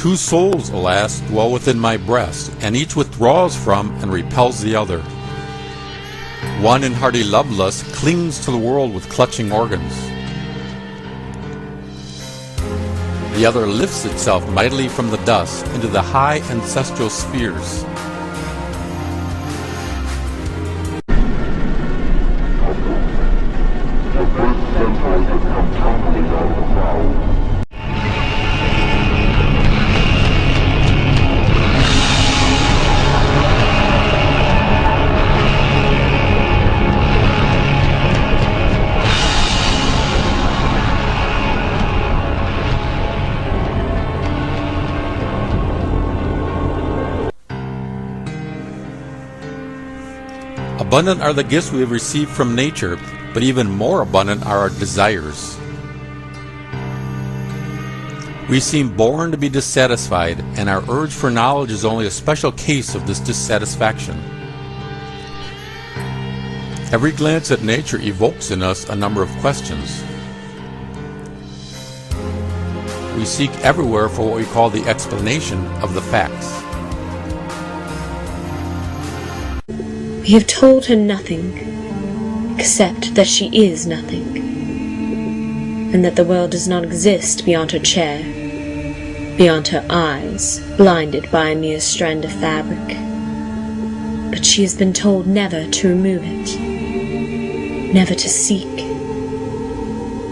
Two souls, alas, dwell within my breast, and each withdraws from and repels the other. One in hearty lovelust clings to the world with clutching organs. The other lifts itself mightily from the dust into the high ancestral spheres. Abundant are the gifts we have received from nature, but even more abundant are our desires. We seem born to be dissatisfied, and our urge for knowledge is only a special case of this dissatisfaction. Every glance at nature evokes in us a number of questions. We seek everywhere for what we call the explanation of the facts. We have told her nothing, except that she is nothing, and that the world does not exist beyond her chair, beyond her eyes, blinded by a mere strand of fabric. But she has been told never to remove it, never to seek,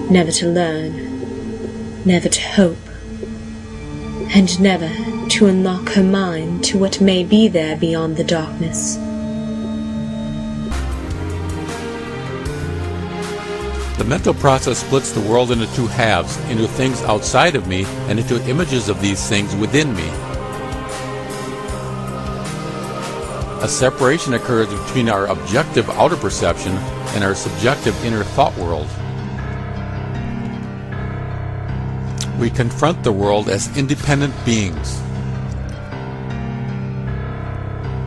never to learn, never to hope, and never to unlock her mind to what may be there beyond the darkness. The mental process splits the world into two halves, into things outside of me and into images of these things within me. A separation occurs between our objective outer perception and our subjective inner thought world. We confront the world as independent beings.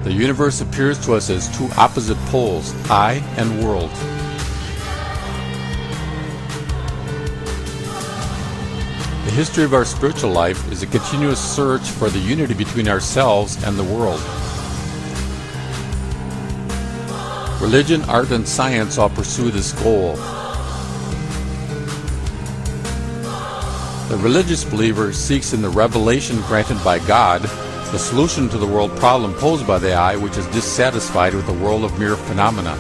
The universe appears to us as two opposite poles, I and world. The history of our spiritual life is a continuous search for the unity between ourselves and the world. Religion, art, and science all pursue this goal. The religious believer seeks in the revelation granted by God the solution to the world problem posed by the I, which is dissatisfied with the world of mere phenomena.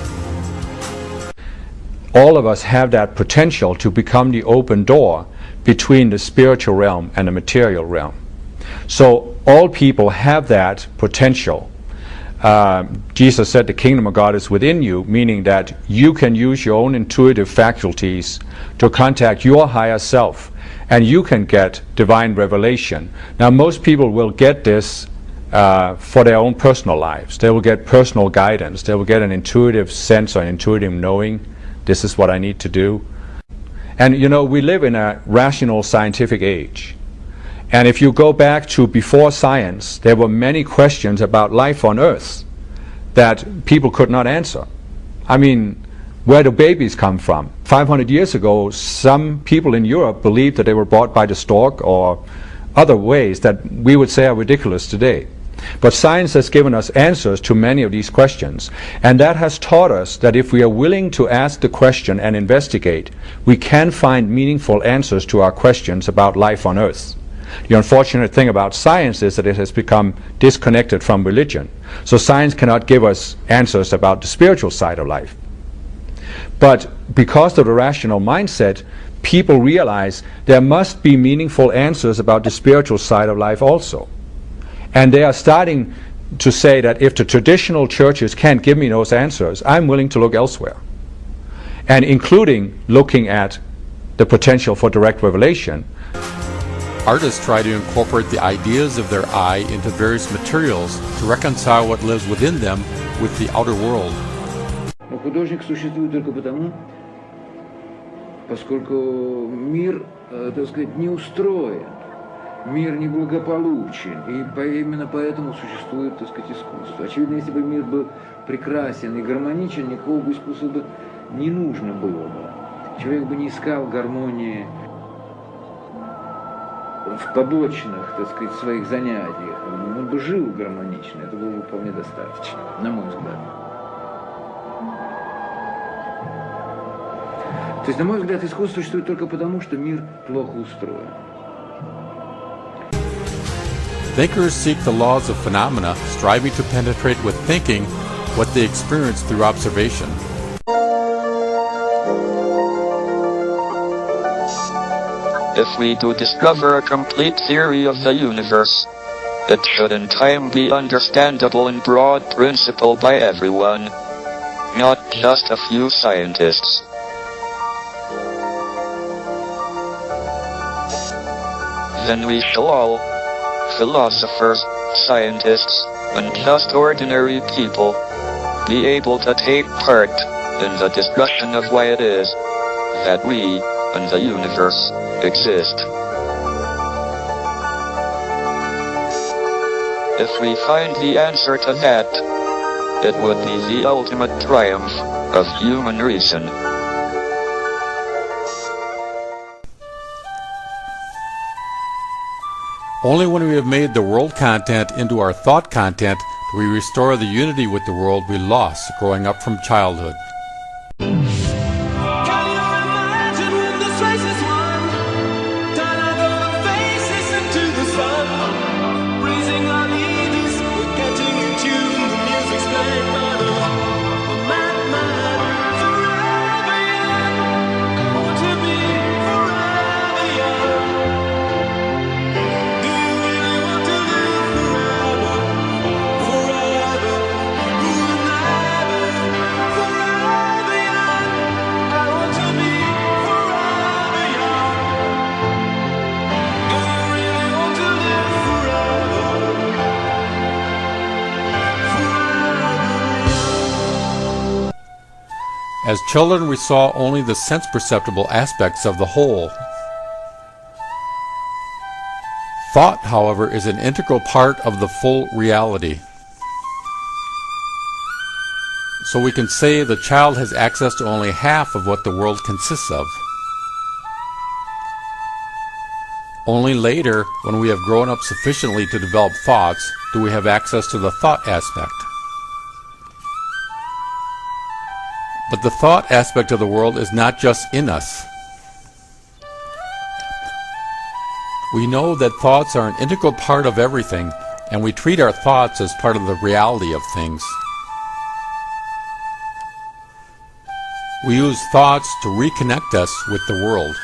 All of us have that potential to become the open door between the spiritual realm and the material realm. So all people have that potential. Jesus said the kingdom of God is within you, meaning that you can use your own intuitive faculties to contact your higher self, and you can get divine revelation. Now most people will get this for their own personal lives. They will get personal guidance. They will get an intuitive sense or an intuitive knowing, this is what I need to do. And you know, we live in a rational scientific age. And if you go back to before science, there were many questions about life on Earth that people could not answer. I mean, where do babies come from? 500 years ago, some people in Europe believed that they were brought by the stork or other ways that we would say are ridiculous today. But science has given us answers to many of these questions, and that has taught us that if we are willing to ask the question and investigate, we can find meaningful answers to our questions about life on Earth. The unfortunate thing about science is that it has become disconnected from religion. So science cannot give us answers about the spiritual side of life. But because of the rational mindset, people realize there must be meaningful answers about the spiritual side of life also. And they are starting to say that if the traditional churches can't give me those answers, I'm willing to look elsewhere. And including looking at the potential for direct revelation. Artists try to incorporate the ideas of their I into various materials to reconcile what lives within them with the outer world. Художник существует только потому, поскольку мир, так сказать, не устроен. Мир неблагополучен, и именно поэтому существует, так сказать, искусство. Очевидно, если бы мир был прекрасен и гармоничен, никакого бы искусства бы не нужно было бы. Человек бы не искал гармонии. в побочных, так сказать, своих занятиях, он бы жил гармонично, это было бы вполне достаточно, на мой взгляд. То есть, на мой взгляд, искусство существует только потому, что мир плохо устроен. Thinkers seek the laws of phenomena, striving to penetrate with thinking what they experience through observation. If we do discover a complete theory of the universe, it should in time be understandable in broad principle by everyone, not just a few scientists. Then we shall all, philosophers, scientists, and just ordinary people, be able to take part in the discussion of why it is that we and the universe exist. If we find the answer to that, it would be the ultimate triumph of human reason. Only when we have made the world content into our thought content do we restore the unity with the world we lost growing up from childhood. As children, we saw only the sense-perceptible aspects of the whole. Thought, however, is an integral part of the full reality. So we can say the child has access to only half of what the world consists of. Only later, when we have grown up sufficiently to develop thoughts, do we have access to the thought aspect. But the thought aspect of the world is not just in us. We know that thoughts are an integral part of everything, and we treat our thoughts as part of the reality of things. We use thoughts to reconnect us with the world.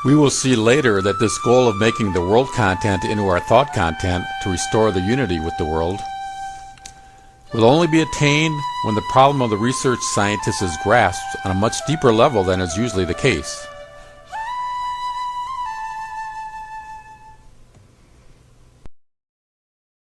We will see later that this goal of making the world content into our thought content to restore the unity with the world will only be attained when the problem of the research scientist is grasped on a much deeper level than is usually the case.